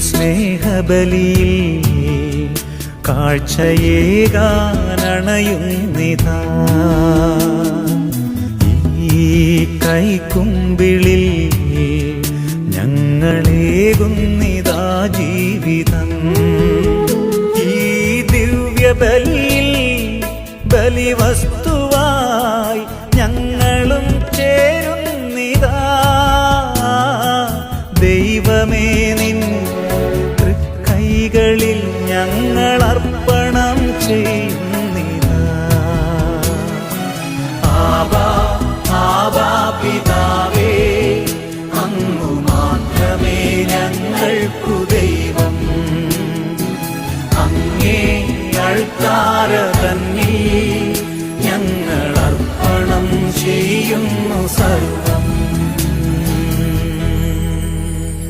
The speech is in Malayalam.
സ്നേഹബലിയിൽ കാഴ്ചയേകാനണയുന്നിതാ. ഈ കൈക്കുമ്പിളിൽ ഞങ്ങളേകുന്നിതാ ജീവിതം. ഈ ദിവ്യബലിയിൽ ബലിവസ്തുവായി ഞങ്ങളും ചേരുന്നിതാ. ദൈവമേ, നിൻ തൃക്കൈകളിൽ ഞങ്ങളർപ്പണം ചെയ്യുന്നിതാ. ആബാ ആബാ പിതാവേ, അങ്ങു മാത്രമേ ഞങ്ങൾക്കു ദൈവം. അങ്ങേ അൾത്താര തന്നിൽ ഞങ്ങളർപ്പണം ചെയ്യുന്നു സർവ്വ